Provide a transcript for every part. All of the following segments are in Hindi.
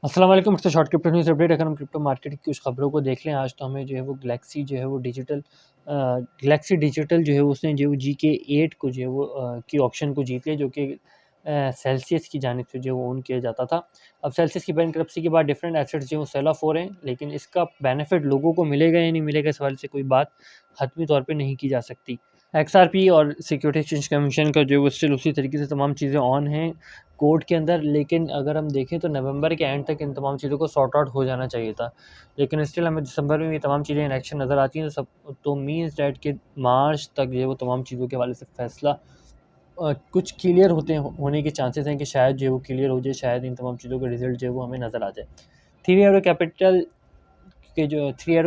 अस्सलाम वालेकुम, it's short crypto news update. अगर हम क्रिप्टो मार्केट की कुछ खबरों को देख लें, आज तो हमें जो है वो गैलेक्सी डिजिटल जो है उसने जो जीके 8 को जो है वो की ऑक्शन को जीत लिया, जो कि सेल्सियस की जानिब से जो वो ओन किया जाता था। अब सेल्सियस की बैंकरप्सी के बाद डिफरेंट एसेट्स जो है वो सेल ऑफ हो रहे हैं, लेकिन इसका बेनिफिट लोगों को मिलेगा या नहीं मिलेगा, इस हवाले से कोई बात हतमी तौर पे नहीं की जा सकती। एक्सआरपी और सिक्योरिटी एक्सचेंज कमीशन का जो है वो स्टिल उसी तरीके से तमाम चीज़ें ऑन हैं कोर्ट के अंदर, लेकिन अगर हम देखें तो नवंबर के एंड तक इन तमाम चीज़ों को सॉर्ट आउट हो जाना चाहिए था। लेकिन स्टिल हमें दिसंबर में ये तमाम चीज़ें इन एक्शन नज़र आती हैं, तो मीन्स डैट कि मार्च तक जो है वो तमाम चीज़ों के हवाले से फैसला कुछ क्लियर होने के चांसेस हैं कि शायद जो है वो क्लियर हो जाए, शायद इन तमाम चीज़ों का रिजल्ट जो है वो हमें नज़र आ जाए। थ्री एरो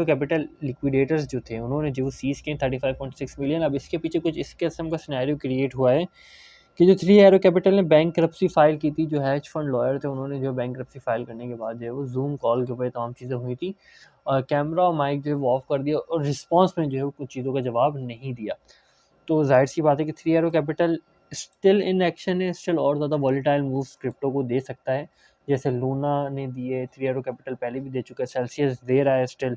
कैपिटल लिक्विडेटर्स जो थे, उन्होंने जो सीज़ किए 35.6 मिलियन। अब इसके पीछे कुछ इस किस्म का सिनेरियो क्रिएट हुआ है कि जो थ्री एरो कैपिटल ने बैंकरप्सी फाइल की थी, जो हैज फंड लॉयर थे, उन्होंने जो बैंकरप्सी फाइल करने के बाद जो है वो जूम कॉल के ऊपर तमाम चीज़ें हुई थी और कैमरा और माइक जो है वो ऑफ कर दिया और रिस्पॉन्स में जो है कुछ चीज़ों का जवाब नहीं दिया। तो जाहिर सी बात है कि three arrow capital still in action है, स्टिल और ज़्यादा वॉलीटाइल मूव्स क्रिप्टो को दे सकता है, जैसे लूना ने दिए, थ्री एरो कैपिटल पहले भी दे चुका है, सेल्सियस दे रहा है स्टिल,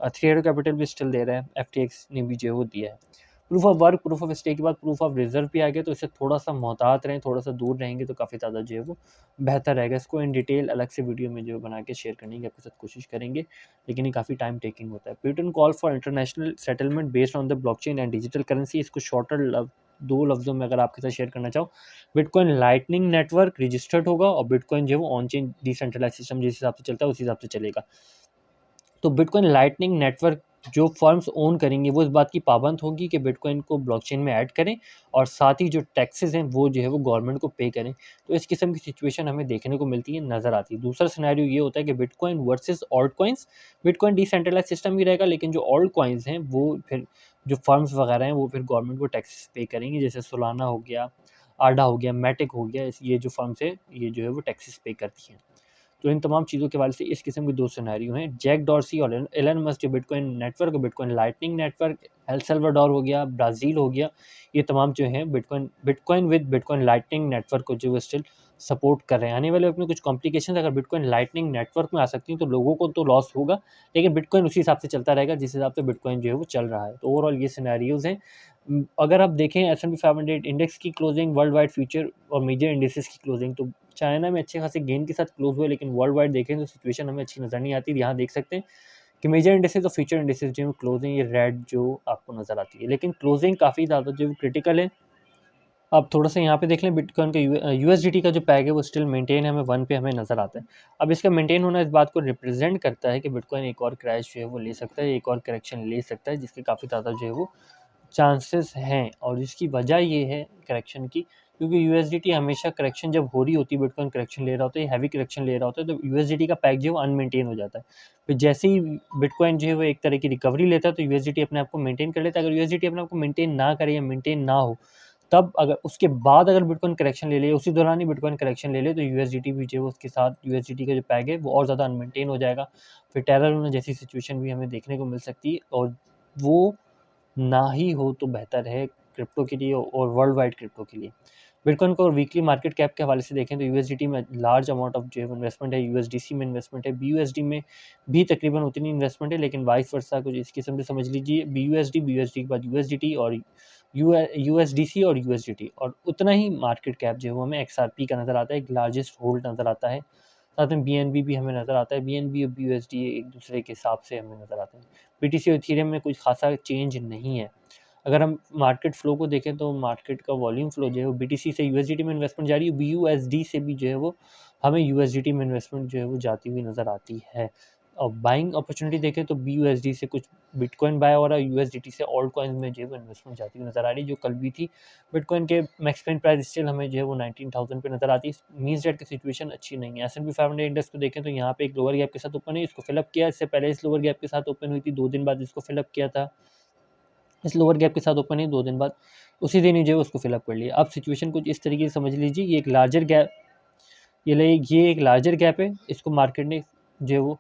थ्री एरो कैपिटल भी स्टिल दे रहा है, एफटीएक्स ने भी जो है वो दिया है। Proof of work, proof of stake के बाद प्रूफ ऑफ रिजर्व भी आ गया, तो इससे थोड़ा सा मोहतात रहें, थोड़ा सा दूर रहेंगे तो काफ़ी ज़्यादा जो है वो बेहतर रहेगा। इसको इन डिटेल अलग से वीडियो में जो बना के शेयर करने की आपके साथ कोशिश करेंगे, लेकिन ये काफ़ी टाइम टेकिंग होता है। Britain call for international settlement based on the blockchain and digital currency. इसको शॉर्टर दो लफ्ज़ों में अगर आपके साथ शेयर करना चाहो, बिटकॉइन लाइटनिंग नेटवर्क रजिस्टर्ड होगा और बिटकॉइन जो है वो ऑन चेन डिसेंट्रलाइज सिस्टम जिस हिसाब से चलता है उस हिसाब से चलेगा। तो बिटकॉइन लाइटनिंग नेटवर्क जो फर्म्स ओन करेंगी वो इस बात की पाबंद होगी कि बिटकॉइन को ब्लॉकचेन में ऐड करें और साथ ही जो टैक्सेस हैं वो जो है वो गवर्नमेंट को पे करें। तो इस किस्म की सिचुएशन हमें देखने को मिलती है, नज़र आती है। दूसरा सिनेरियो ये होता है कि bitcoin versus altcoins. Bitcoin decentralize system ही रहेगा, लेकिन जो ऑल्ट कॉइन्स हैं वो फिर जो फर्म्स वगैरह हैं वो फिर गवर्नमेंट को टैक्सेस पे करेंगे, जैसे सोलाना हो गया, आडा हो गया, मैटिक हो गया, ये जो फर्म्स है ये जो है वो टैक्सेस पे करती हैं। तो इन तमाम चीज़ों के हवाले से इस किस्म के दो सिनेरियो हैं। जैक डॉर्सी और एलन मस्क जो bitcoin network, bitcoin lightning network, El Salvador हो गया, ब्राज़ील हो गया, ये तमाम जो हैं bitcoin bitcoin with bitcoin lightning network को जो है स्टिल सपोर्ट कर रहे हैं। आने वाले वक्त में कुछ कॉम्प्लिकेशंस अगर बिटकॉइन लाइटनिंग नेटवर्क में आ सकती हैं तो लोगों को तो लॉस होगा, लेकिन बिटकॉइन उसी हिसाब से चलता रहेगा जिस हिसाब से बिटकॉइन जो है वो चल रहा है। तो ओवरऑल ये सिनेरियोज़ हैं। अगर आप देखें S&P 500 इंडेक्स की क्लोजिंग, वर्ल्ड वाइड फ्यूचर और मेजर इंडेक्सेस की क्लोजिंग, तो चाइना में अच्छे खासे गेन के साथ क्लोज हुए, लेकिन वर्ल्ड वाइड देखें तो सिचुएशन हमें अच्छी नज़र नहीं आती। यहाँ देख सकते हैं कि मेजर इंडेक्सेस और फ्यूचर इंडेक्सेस जो क्लोजिंग ये रेड जो आपको नज़र आती है, लेकिन क्लोजिंग काफ़ी ज़्यादा जो क्रिटिकल है। अब थोड़ा सा यहाँ पे देख लें, बिटकॉइन का यूएसडीटी का जो पैग है वो स्टिल मेंटेन है, हमें 1 पे हमें नज़र आता है। अब इसका मेंटेन होना इस बात को रिप्रेजेंट करता है कि बिटकॉइन एक और क्रैश जो है वो ले सकता है, एक और करेक्शन ले सकता है, जिसके काफ़ी ज़्यादा जो है वो चांसेस हैं। और इसकी वजह ये है करेक्शन की, क्योंकि यूएसडीटी हमेशा करेक्शन जब हो रही होती है, बिटकॉइन करेक्शन ले रहा होता है, हैवी करेक्शन ले रहा होता है, तो यूएसडीटी का पैक जो है वो अनमेंटेन हो जाता है। फिर जैसे ही बिटकॉइन जो है वो एक तरह की रिकवरी लेता है तो यूएसडीटी अपने आप को मेंटेन कर लेता है। अगर यूएसडीटी अपने आप को मेंटेन ना करे या मेंटेन ना हो, तब अगर उसके बाद अगर बिटकॉइन करेक्शन ले ले, उसी दौरान ही बिटकॉइन करेक्शन ले ले, तो यूएसडीटी भी जो है उसके साथ यूएसडीटी का जो पैग है वो और ज़्यादा अनमेंटेन हो जाएगा। फिर टेरर लूना जैसी सिचुएशन भी हमें देखने को मिल सकती है, और वो ना ही हो तो बेहतर है क्रिप्टो के लिए और वर्ल्ड वाइड क्रिप्टो के लिए। बिटकॉइन को वीकली मार्केट कैप के हवाले से देखें तो यूएसडीटी में लार्ज अमाउंट ऑफ जो है इन्वेस्टमेंट है, यूएसडीसी में इन्वेस्टमेंट है, बीयूएसडी में भी तकरीबन उतनी इन्वेस्टमेंट है, लेकिन वाइस वर्सा कुछ इस किस्म से समझ लीजिए, बीयूएसडी के बाद यूएसडीटी और यूएसडीसी और यूएसडीटी, और उतना ही मार्केट कैप जो है वो हमें एक्सआरपी का नज़र आता है, एक लार्जेस्ट होल्ड नज़र आता है। साथ में बीएनबी भी हमें नज़र आता है, बीएनबी और बीयूएसडी एक दूसरे के हिसाब से हमें नज़र आते हैं। बीटीसी और इथेरियम में कुछ खासा चेंज नहीं है। अगर हम मार्केट फ्लो को देखें तो मार्केट का वॉल्यूम फ्लो जो है वो बीटीसी से यूएसडीटी में इन्वेस्टमेंट जा रही है, बीयूएसडी से भी जो है वो हमें यूएसडीटी में इन्वेस्टमेंट जो है वो जाती हुई नज़र आती है। और बाइंग अपॉर्चुनिटी देखें तो बीयूएसडी से कुछ बिटकॉइन बाय हो रहा है, यूएसडीटी से ऑल्ट कॉइन्स में जो है वो इन्वेस्टमेंट जाती हुई नज़र आ रही है, जो कल भी थी। बिटकॉइन के मैक्स पेन प्राइस स्टिल हमें जो है वो 19,000 पे नज़र आती है। मीन्स डेट की सिचुएशन अच्छी नहीं है। S&P 500 इंडेक्स को देखें तो यहाँ पे एक लोअर गैप के साथ ओपन है, इसको फिलअप किया, इससे पहले इस लोअर गैप के साथ ओपन हुई थी, 2 दिन बाद इसको फिलअप किया था, इस लोअर गैप के साथ ओपन है, 2 दिन बाद उसी दिन ही जो है उसको फिलअप कर लिया। अब सिचुएशन कुछ इस तरीके से समझ लीजिए, ये एक लार्जर गैप, ये एक लार्जर गैप है, इसको मार्केट ने जो है वो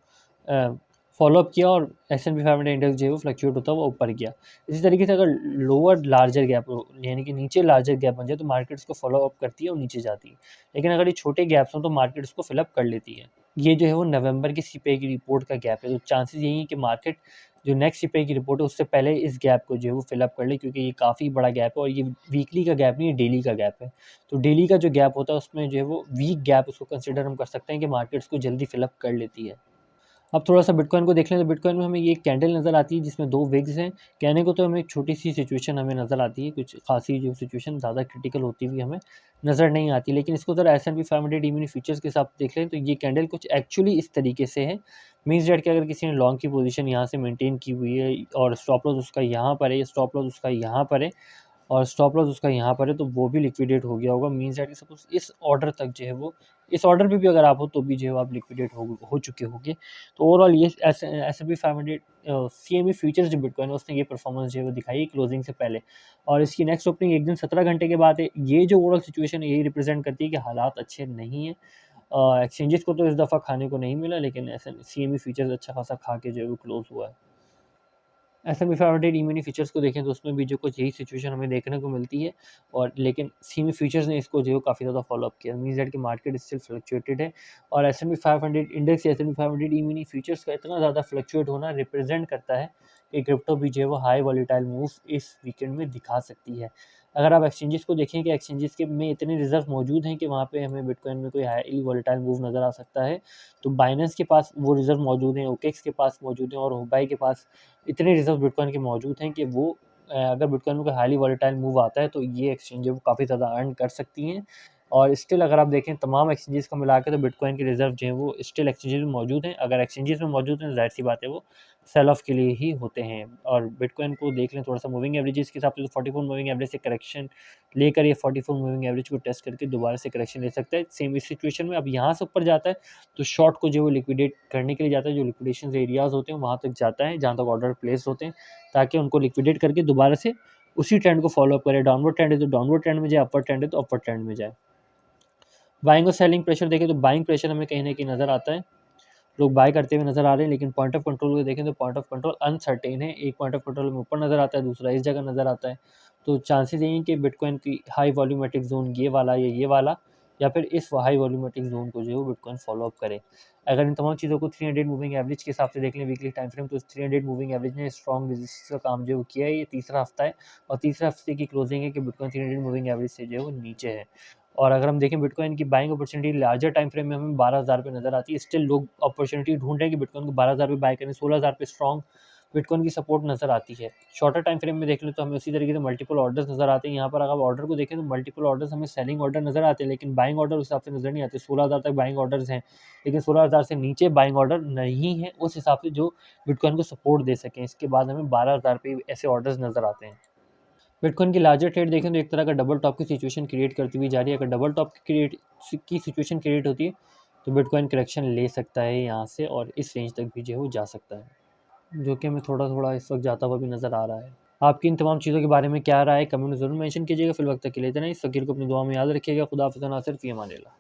फॉलोअप किया और S&P 500 इंडेक्स जो है वो फ्लक्चुएट होता हुआ ऊपर गया। इसी तरीके से अगर लोअर लार्जर गैप हो, यानी कि नीचे लार्जर गैप बन जाए तो मार्केट उसको फॉलोअप करती है और नीचे जाती है। लेकिन अगर ये छोटे गैप्स हों तो मार्केट उसको फिलअप कर लेती है। ये जो है वो नवंबर की सीपीआई की रिपोर्ट का गैप है, तो चांसेस यही है कि मार्केट जो नेक्स्ट सीपीआई की रिपोर्ट है उससे पहले इस गैप को जो है वो फिलअप कर ले, क्योंकि ये काफ़ी बड़ा गैप है और ये वीकली का गैप नहीं है, डेली का गैप है। तो डेली का जो गैप होता है उसमें जो है वो वीक गैप उसको कंसिडर हम कर सकते हैं कि मार्केट उसको जल्दी फिलअप कर लेती है। अब थोड़ा-सा बिटकॉइन को देख लें तो बिटकॉइन में हमें ये कैंडल नज़र आती है जिसमें 2 विग्स हैं। कहने को तो हमें एक छोटी-सी सिचुएशन हमें नज़र आती है, कुछ ख़ासी जो सिचुएशन ज़्यादा क्रिटिकल होती हुई हमें नज़र नहीं आती। लेकिन इसको ज़रा एस-एंड-पी 500 ई-मिनी फ्यूचर्स के साथ देख लें तो ये कैंडल कुछ एक्चुअली इस तरीके से है। मीन्स दैट कि अगर किसी ने लॉन्ग की पोज़ीशन यहाँ से मेंटेन की हुई है और स्टॉप लॉस उसका यहाँ पर है, स्टॉप लॉस उसका यहाँ पर है और स्टॉप लॉस उसका यहाँ पर है, तो वो भी लिक्विडेट हो गया होगा। मीन्स दैट कि सपोज़ इस ऑर्डर तक जो है वो, इस ऑर्डर पे भी अगर आप हो तो भी जो है आप लिक्विडेट हो चुके होंगे। तो ओवरऑल ये एस-एंड-पी 500 सीएमई फ्यूचर्स जो बिटकॉइन है उसने ये परफॉर्मेंस जो है वो दिखाई क्लोजिंग से पहले, और इसकी नेक्स्ट ओपनिंग एक दिन 17 घंटे के बाद है। ये जो ओवरऑल सिचुएशन है यही रिप्रेजेंट करती है कि हालात अच्छे नहीं हैं। एक्सचेंजेस को तो इस दफ़ा खाने को नहीं मिला, लेकिन ऐसे सीएमई फ्यूचर्स अच्छा खासा खा के जो है वो क्लोज हुआ है। एस-एंड-पी 500 ई-मिनी फ्यूचर्स को देखें तो उसमें भी जो कुछ यही सिचुएशन हमें देखने को मिलती है, और लेकिन सीएमई फ्यूचर्स ने इसको जो है काफ़ी ज़्यादा फॉलो अप किया। मीन्स दैट कि मार्केट स्टिल फ्लक्चुएटेड है, और एस-एंड-पी 500 इंडेक्स या एस-एंड-पी 500 ई-मिनी फ्यूचर्स का इतना ज़्यादा फ्लक्चुएट होना रिप्रेजेंट करता है कि क्रिप्टो भी जो है वो हाई वॉलेटाइल मूव इस वीकेंड में दिखा सकती है। अगर आप एक्सचेंजेस को देखें कि एक्सचेंजेस के में इतने रिजर्व मौजूद हैं कि वहाँ पे हमें बिटकॉइन में कोई हाईली वॉलेटाइल मूव नज़र आ सकता है, तो बाइनेंस के पास वो रिजर्व मौजूद हैं, ओकेक्स के पास मौजूद हैं और हुबाई के पास इतने रिजर्व बिटकॉइन के मौजूद हैं कि वो अगर बिटकॉइन में कोई हाईली वॉलेटाइल मूव आता है तो ये एक्सचेंज है वो काफ़ी ज़्यादा अर्न कर सकती हैं। और स्टिल अगर आप देखें तमाम एक्सचेंजेस को मिला के तो बिटकॉइन के रिजर्व जो हैं वो स्टिल एक्सचेंजेस में मौजूद हैं। अगर एक्सचेंजेस में मौजूद हैं, ज़ाहिर सी बात है वो सेल ऑफ के लिए ही होते हैं। और बिटकॉइन को देख लें थोड़ा सा मूविंग एवरेजेस के हिसाब से, तो 44 मूविंग एवरेज से करेक्शन लेकर ये 44 मूविंग एवरेज को टेस्ट करके दोबारा से करेक्शन ले सकता है। सेम इस सिचुएशन में अब यहाँ से ऊपर जाता है तो शॉर्ट को जो वो लिक्विडेट करने के लिए जाता है, जो लिक्विडेशन एरियाज़ होते हैं वहाँ तक जाता है जहाँ तक ऑर्डर प्लेस होते हैं, ताकि उनको लिक्विडेट करके दोबारा से उसी ट्रेंड को फॉलो अप करे। डाउनवर्ड ट्रेंड है तो डाउनवर्ड ट्रेंड में जाए, अपर ट्रेंड है तो अपर ट्रेंड में जाए। बाइंग और सेलिंग प्रेशर देखें तो बाइंग प्रेशर हमें कहीं न कहीं नज़र आता है। लोग बाय करते हुए नज़र आ रहे हैं, लेकिन पॉइंट ऑफ कंट्रोल को देखें तो पॉइंट ऑफ कंट्रोल अनसर्टेन है। एक पॉइंट ऑफ कंट्रोल में ऊपर नज़र आता है, दूसरा इस जगह नज़र आता है। तो चांसेस यही हैं कि बिटकॉइन की हाई वॉल्यूमेट्रिक ज़ोन ये वाला या ये वाला, या फिर इस हाई वॉल्यूमेट्रिक ज़ोन को जो है वो बिटकॉइन फॉलो अप करे। अगर इन तमाम चीज़ों को 300 मूविंग एवरेज के हिसाब से देख लें वीकली टाइम फ्रेम, तो 300 मूविंग एवरेज ने स्ट्रॉन्ग रेजिस्टेंस का काम जो है वो किया है। ये तीसरा हफ्ता है और तीसरे हफ्ते की क्लोजिंग है कि बिटकॉइन 300 मूविंग एवरेज से जो है वो नीचे है। और अगर हम देखें बिटकॉइन की buying opportunity larger time frame में हमें 12,000 पे नज़र आती है। स्टिल लोग अपॉर्चुनिटी ढूंढ रहे हैं कि बिटकॉइन को 12,000 पे बाय करें, 16,000 पे स्ट्रॉन्ग बिटकॉइन की सपोर्ट नज़र आती है। शॉर्टर टाइम फ्रेम में देख लें तो हमें उसी तरीके से मल्टीपल ऑर्डर्स नज़र आते हैं। यहाँ पर अगर आप ऑर्डर को देखें तो मल्टीपल ऑर्डर्स हमें सेलिंग ऑर्डर नज़र आते हैं, लेकिन बाइंग ऑर्डर उस हिसाब से नज़र नहीं आते। 16,000 तक बाइंग ऑर्डर्स हैं, लेकिन 16,000 से नीचे बाइंग ऑर्डर नहीं है उस हिसाब से जो बिटकॉइन को सपोर्ट दे सकें। इसके बाद हमें 12,000 पे ऐसे ऑर्डर्स नज़र आते हैं। बिटकॉइन की लार्जर ट्रेड देखें तो एक तरह का डबल टॉप की सिचुएशन क्रिएट करती हुई जा रही है। अगर डबल टॉप की सिचुएशन क्रिएट होती है तो बिटकॉइन करेक्शन ले सकता है यहाँ से, और इस रेंज तक भी जो है वो जा सकता है, जो कि हमें थोड़ा थोड़ा इस वक्त जाता हुआ भी नज़र आ रहा है। आपकी इन तमाम चीज़ों के बारे में क्या राय है कमेंट में ज़रूर मेंशन कीजिएगा। फिर वक्त तक के लिए इतना ही। इस फकीर को अपनी दुआ में याद रखिएगा। खुदा हाफ़िज़, नासिर फ़ी अमान अल्लाह।